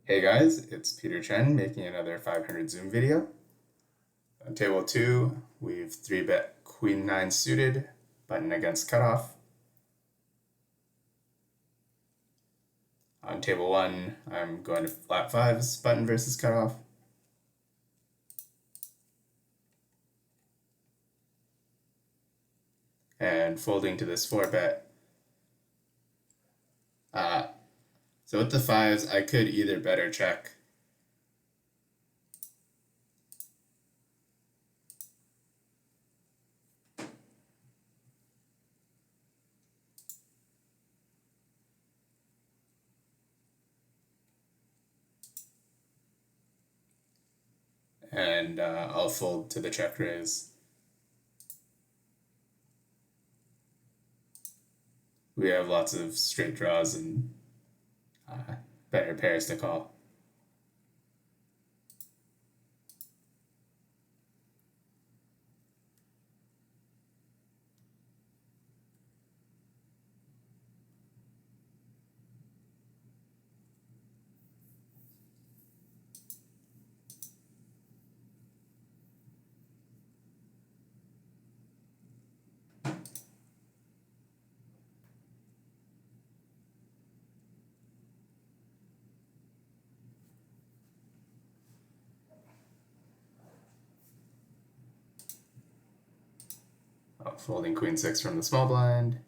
Hey guys, it's Peter Chen making another 500 Zoom video. On table 2, we've 3-bet Queen 9 suited, button against cutoff. On table 1, I'm going to flat 5s, button versus cutoff. And folding to this 4-bet. So with the 5s, I could either bet or check. And I'll fold to the check raise. We have lots of straight draws and better pairs to call. Folding Queen 6 from the small blind.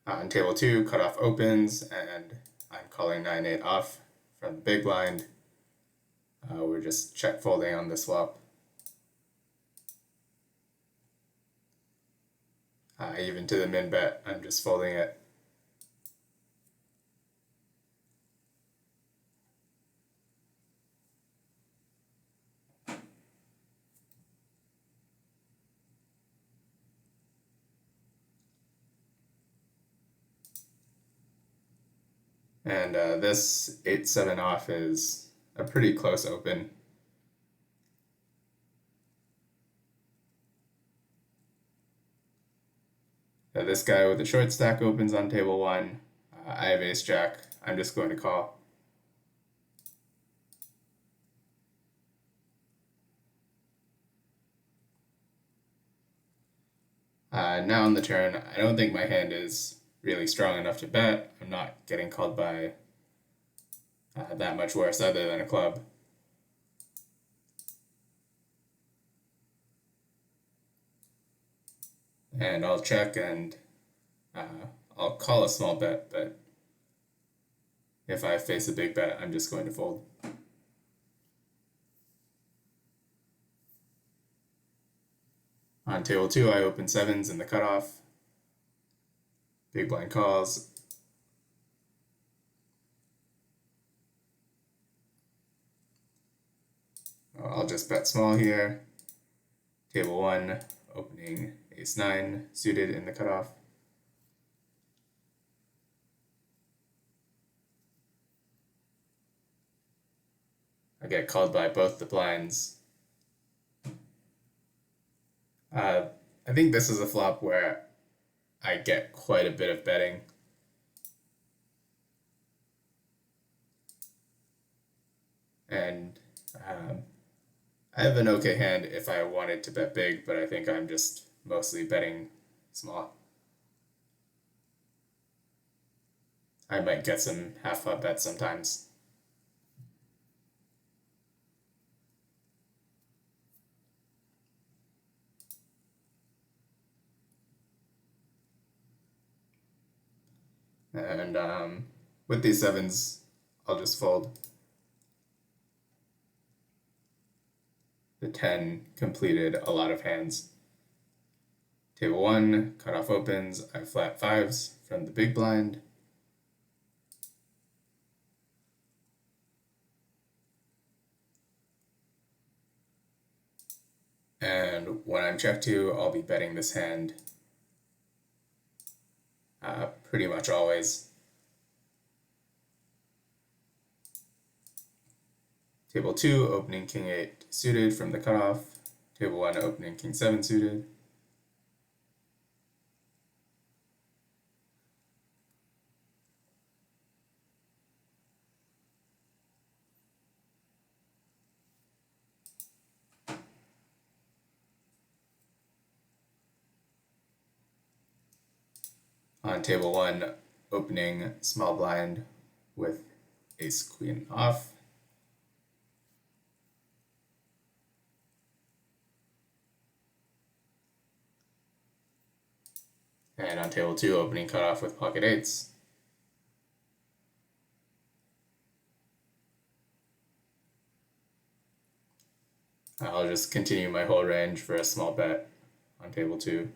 On table 2, cutoff opens, and I'm calling 9-8 off from the big blind. We're just check folding on this flop. Even to the min bet, I'm just folding it. And this 8-7 off is a pretty close open. This guy with the short stack opens on table 1. I have ace jack. I'm just going to call. Now on the turn, I don't think my hand is really strong enough to bet. I'm not getting called by that much worse other than a club. And I'll check and I'll call a small bet, but if I face a big bet, I'm just going to fold. On table 2, I open 7s in the cutoff. Big blind calls. I'll just bet small here. Table 1, opening ace-9 suited in the cutoff. I get called by both the blinds. I think this is a flop where I get quite a bit of betting. And I have an okay hand if I wanted to bet big, but I think I'm just mostly betting small. I might get some half-pot bets sometimes. And with these 7s, I'll just fold. The 10 completed a lot of hands. Table 1, cutoff opens, I flat 5s from the big blind. And when I'm check 2, I'll be betting this hand pretty much always. Table 2, opening king 8 suited from the cutoff. Table 1, opening king 7 suited. On table 1, opening small blind with ace queen off. And on table 2, opening cutoff with pocket eights. I'll just continue my whole range for a small bet on table 2.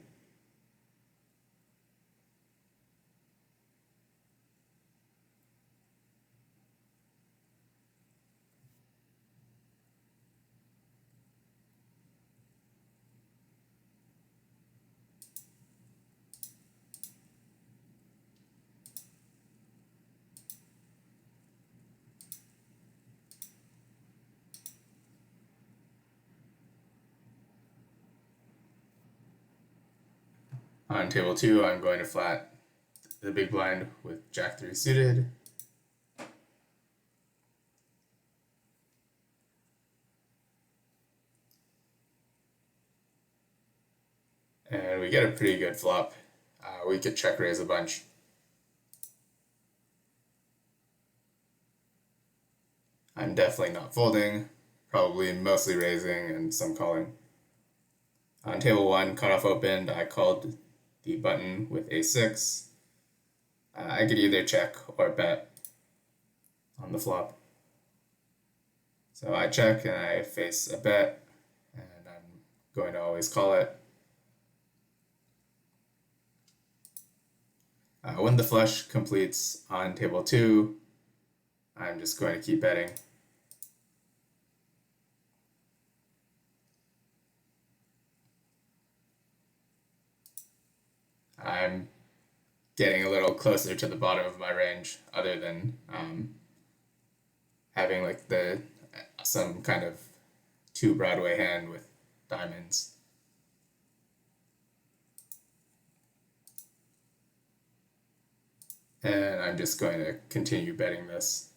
On table 2, I'm going to flat the big blind with Jack 3 suited. And we get a pretty good flop. We could check raise a bunch. I'm definitely not folding, probably mostly raising and some calling. On table 1, cutoff opened, I called the button with a6. I could either check or bet on the flop. So I check and I face a bet, and I'm going to always call it. When the flush completes on table 2, I'm just going to keep betting. I'm getting a little closer to the bottom of my range, other than having like some kind of 2 Broadway hand with diamonds. And I'm just going to continue betting this.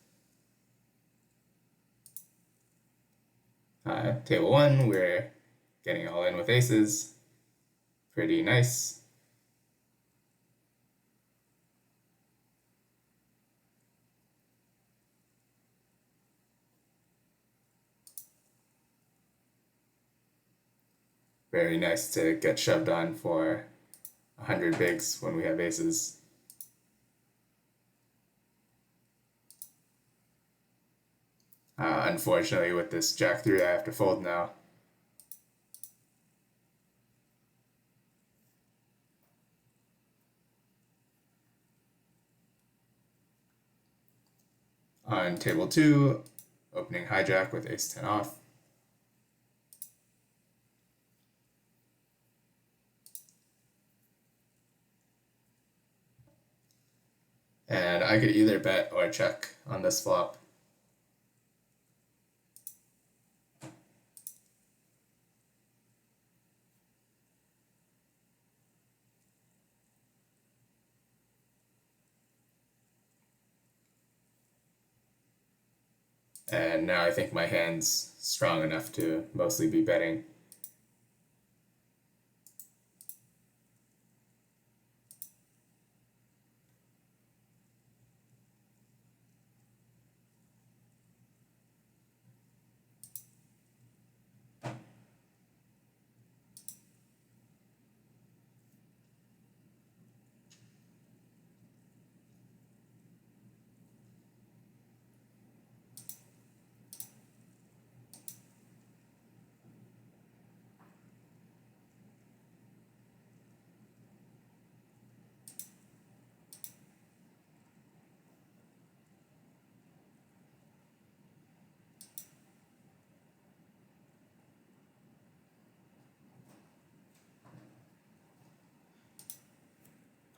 Table 1, we're getting all in with aces. Pretty nice. Very nice to get shoved on for 100 bigs when we have aces. Unfortunately, with this Jack 3, I have to fold now. On table 2, opening hijack with ace-10 off. And I could either bet or check on this flop. And now I think my hand's strong enough to mostly be betting.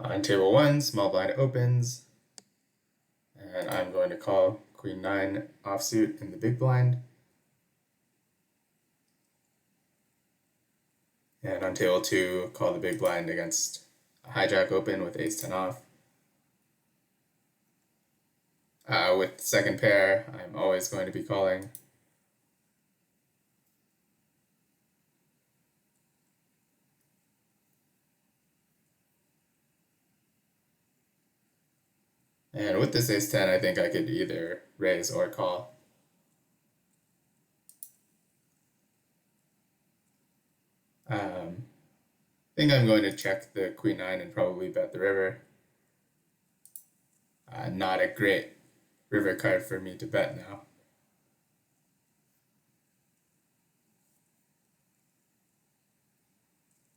On table 1, small blind opens, and I'm going to call Queen 9 offsuit in the big blind. And on table 2, call the big blind against a hijack open with ace-10 off. With second pair, I'm always going to be calling. And with this ace 10, I think I could either raise or call. I think I'm going to check the queen 9 and probably bet the river. Not a great river card for me to bet now.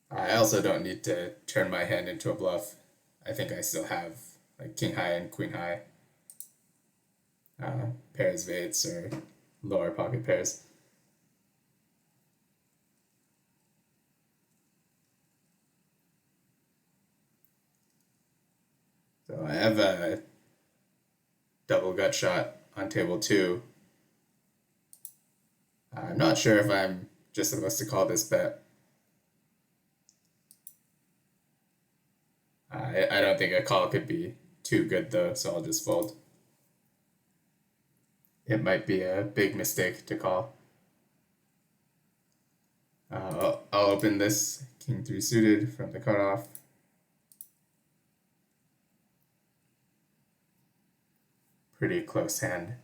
I also don't need to turn my hand into a bluff. I think I still have like king high and queen high, pairs of eights or lower pocket pairs. So I have a double gut shot on table 2. I'm not sure if I'm just supposed to call this bet. I don't think a call could be too good though, so I'll just fold. It might be a big mistake to call. I'll open this king 3 suited from the cutoff. Pretty close hand.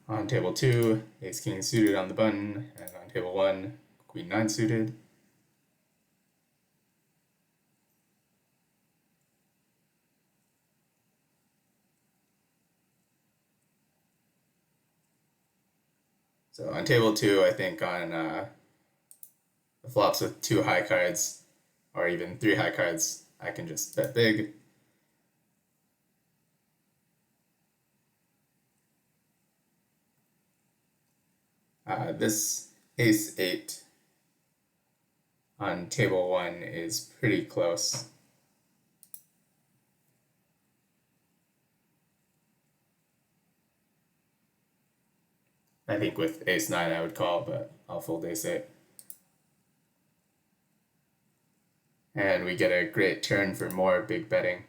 On table 2, ace king suited on the button, and on table 1, queen 9 suited. So on table 2, I think on the flops with 2 high cards, or even 3 high cards, I can just bet big. This ace 8 on table 1 is pretty close. I think with ace 9 I would call, but I'll fold ace 8. And we get a great turn for more big betting.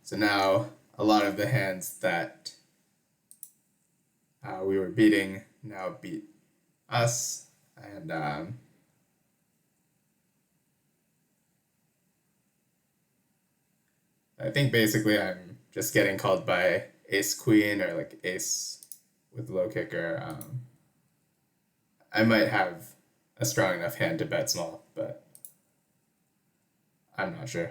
So now a lot of the hands that we were beating now beat us, and I think basically I'm just getting called by ace queen or like ace with low kicker. I might have a strong enough hand to bet small, but I'm not sure.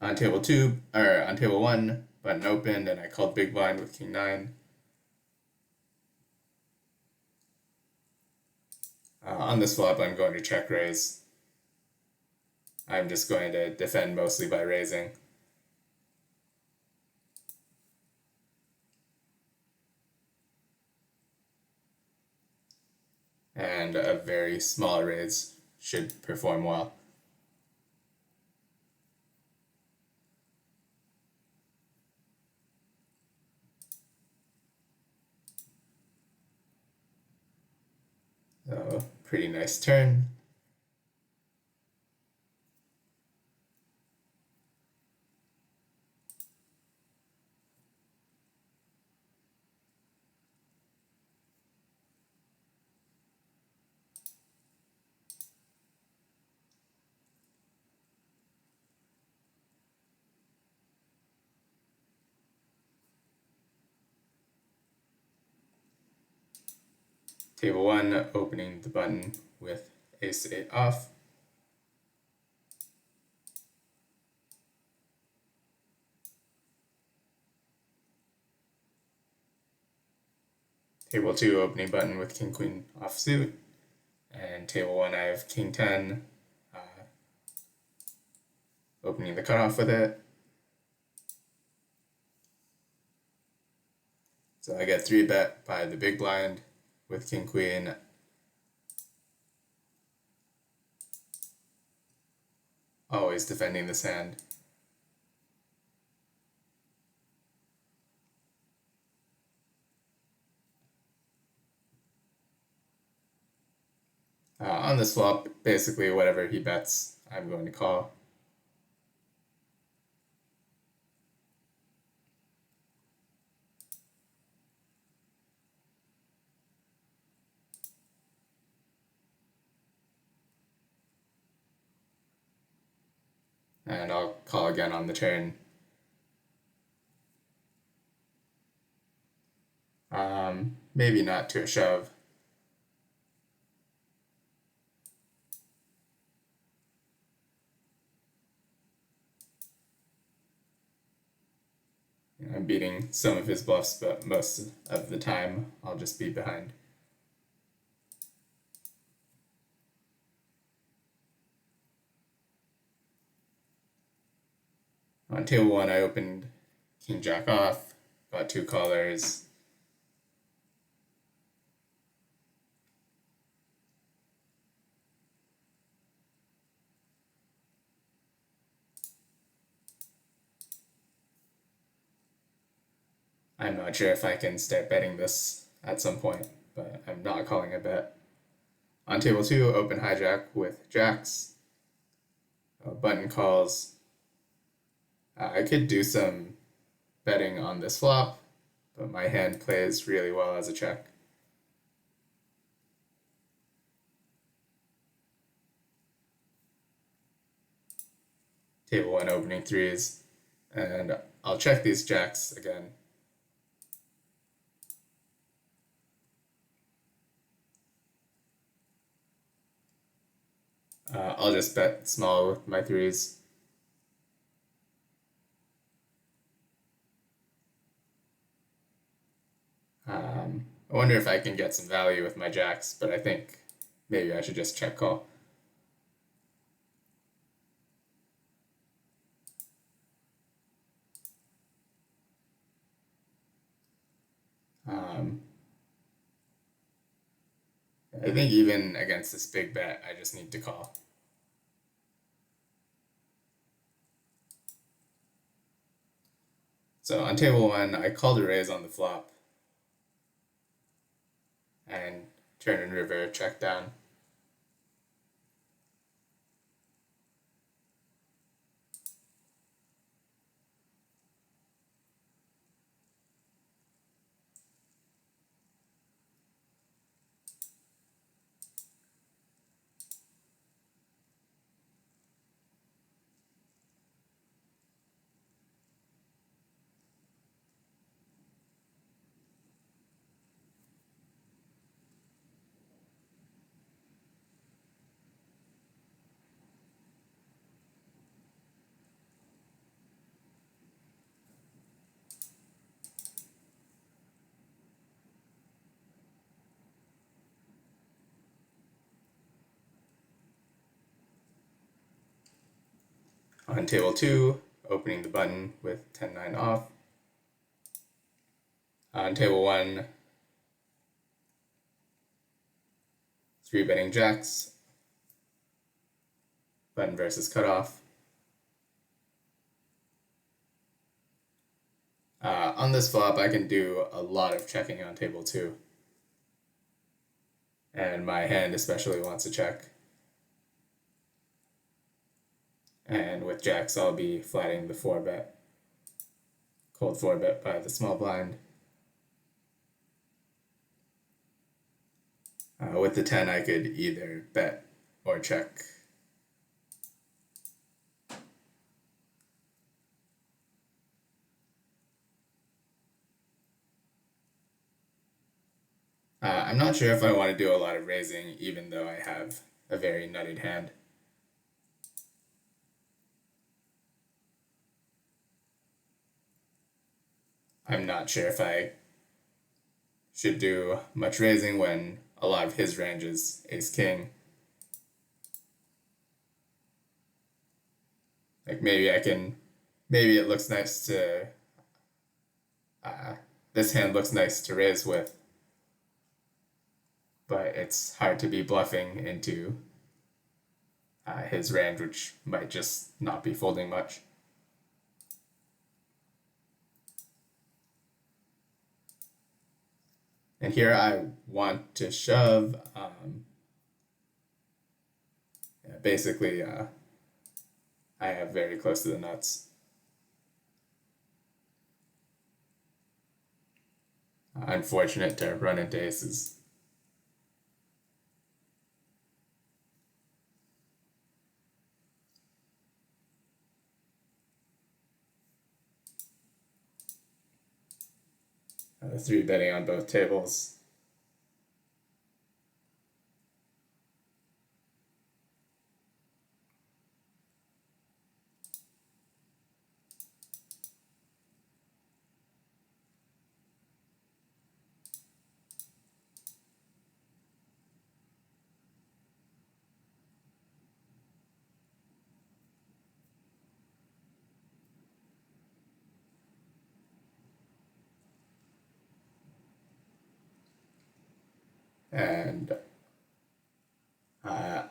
On table 2, or on table 1, button opened, and I called big blind with king 9. On this flop, I'm going to check raise. I'm just going to defend mostly by raising. And a very small raise should perform well. So, pretty nice turn. Table 1, opening the button with ace 8 off. Table 2 opening button with king queen offsuit, and table 1 I have king 10 opening the cutoff with it. So I get 3-bet by the big blind with king queen. Always defending this hand. On this flop, basically whatever he bets, I'm going to call. And I'll call again on the turn. Maybe not to a shove. I'm beating some of his bluffs, but most of the time I'll just be behind. On table 1, I opened king jack off, got 2 callers. I'm not sure if I can start betting this at some point, but I'm not calling a bet. On table 2, open hijack with jacks, button calls. I could do some betting on this flop, but my hand plays really well as a check. Table 1 opening threes, and I'll check these jacks again. I'll just bet small with my threes. I wonder if I can get some value with my jacks, but I think maybe I should just check call. I think even against this big bet, I just need to call. So on table 1, I called a raise on the flop, and turn and river, check down. On table 2, opening the button with 10-9 off. On table 1, 3-betting jacks, button versus cutoff. On this flop, I can do a lot of checking on table 2. And my hand especially wants a check. And with jacks, I'll be flatting the 4-bet. Cold 4-bet by the small blind. With the 10, I could either bet or check. I'm not sure if I want to do a lot of raising, even though I have a very nutted hand. I'm not sure if I should do much raising when a lot of his range is ace-king. Like maybe it looks nice to, this hand looks nice to raise with, but it's hard to be bluffing into his range, which might just not be folding much. And here I want to shove. Basically, I have very close to the nuts. Unfortunate to run into aces. Three betting on both tables. And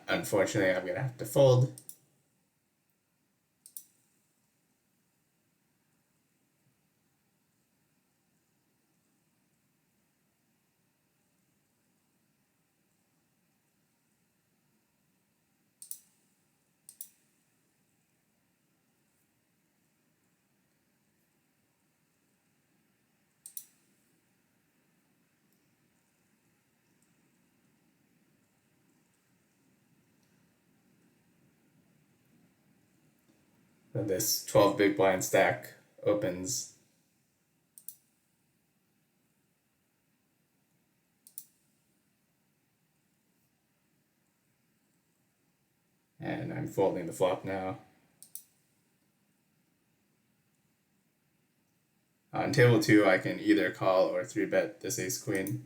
unfortunately, I'm gonna have to fold. And this 12 big blind stack opens. And I'm folding the flop now. On table 2, I can either call or 3-bet this ace-queen.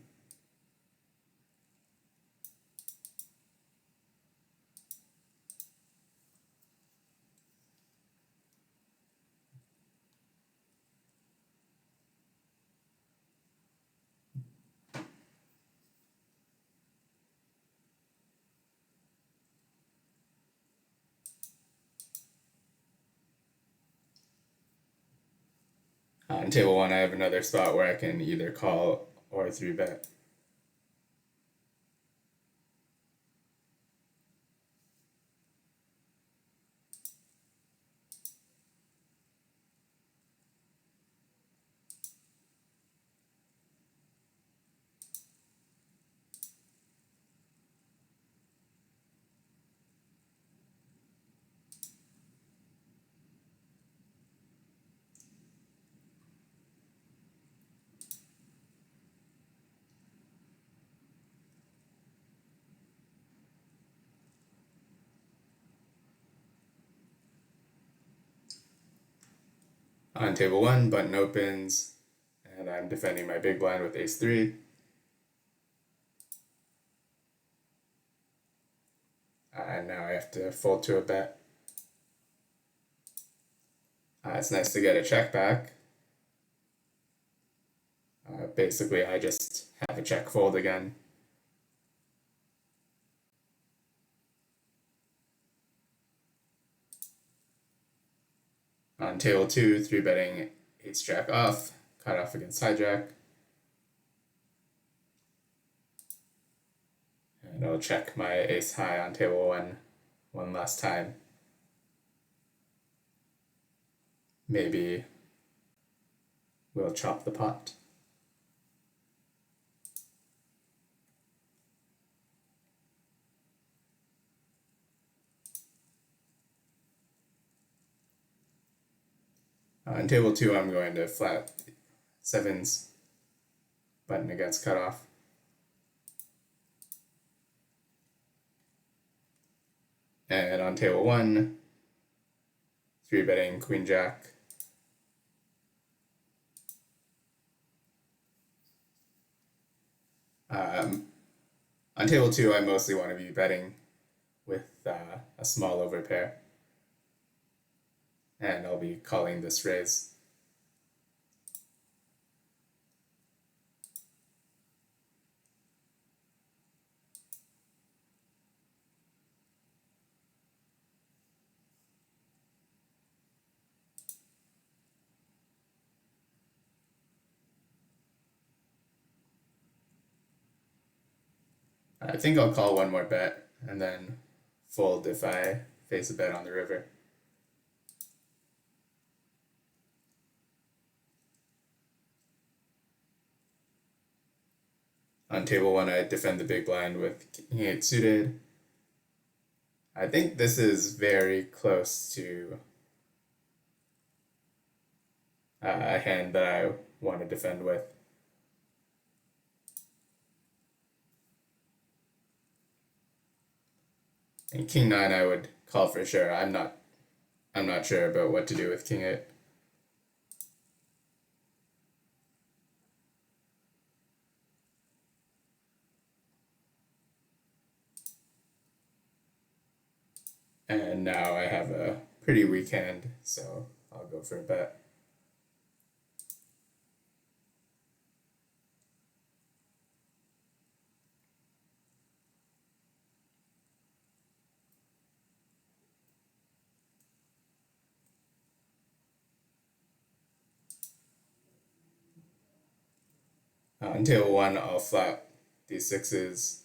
On table 1, I have another spot where I can either call or 3-bet. On table 1, button opens, and I'm defending my big blind with ace-3. And now I have to fold to a bet. It's nice to get a check back. Basically, I just have a check fold again. On table 2, 3-betting ace-jack off, cut off against hijack. And I'll check my ace-high on table 1 one last time. Maybe we'll chop the pot. On table 2, I'm going to flat 7s, button against cutoff. And on table 1, 3-betting queen jack. On table 2, I mostly want to be betting with a small overpair, and I'll be calling this raise. I think I'll call one more bet and then fold if I face a bet on the river. On table 1, I defend the big blind with king 8 suited. I think this is very close to a hand that I want to defend with. And king 9 I would call for sure. I'm not sure about what to do with king 8. And now I have a pretty weak hand, so I'll go for a bet. On table 1, I'll flop these 6s.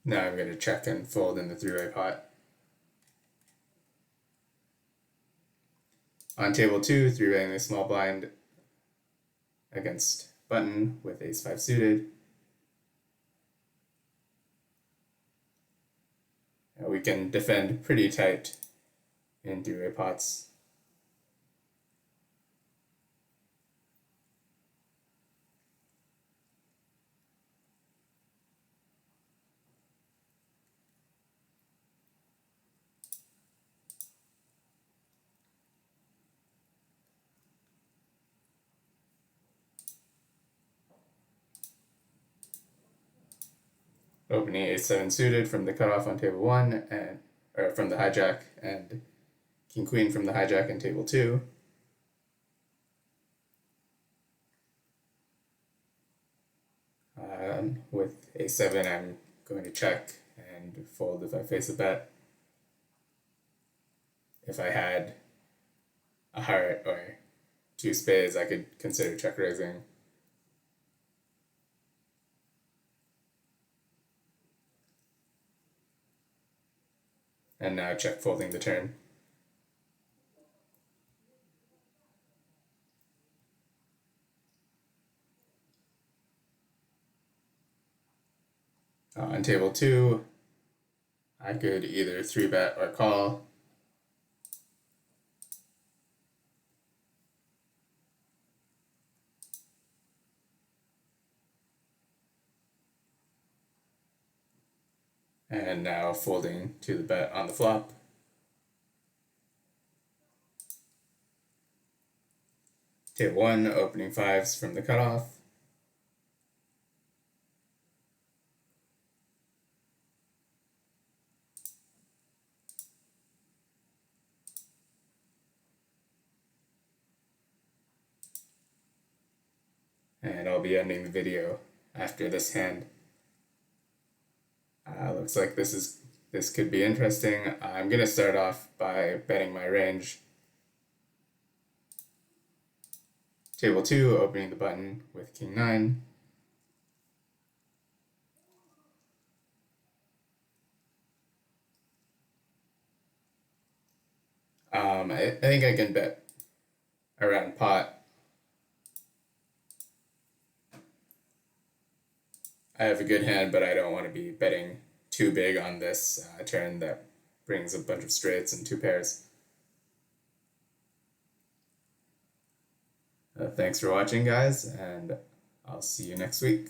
Now I'm going to check and fold in the three-way pot. On table 2, three-waying the small blind against button with ace 5 suited. We can defend pretty tight in three-way pots. Opening ace 7 suited from the cutoff on table 1, or from the hijack, and king queen from the hijack in table 2. With a7, I'm going to check and fold if I face a bet. If I had a heart or 2 spades, I could consider check raising. And now check folding the turn. On table 2, I could either 3-bet or call. And now folding to the bet on the flop. Table 1, opening 5s from the cutoff. And I'll be ending the video after this hand. Looks like this could be interesting. I'm gonna start off by betting my range. Table 2, opening the button with king 9. I think I can bet around pot. I have a good hand, but I don't want to be betting too big on this turn that brings a bunch of straights and 2 pairs. Thanks for watching, guys, and I'll see you next week.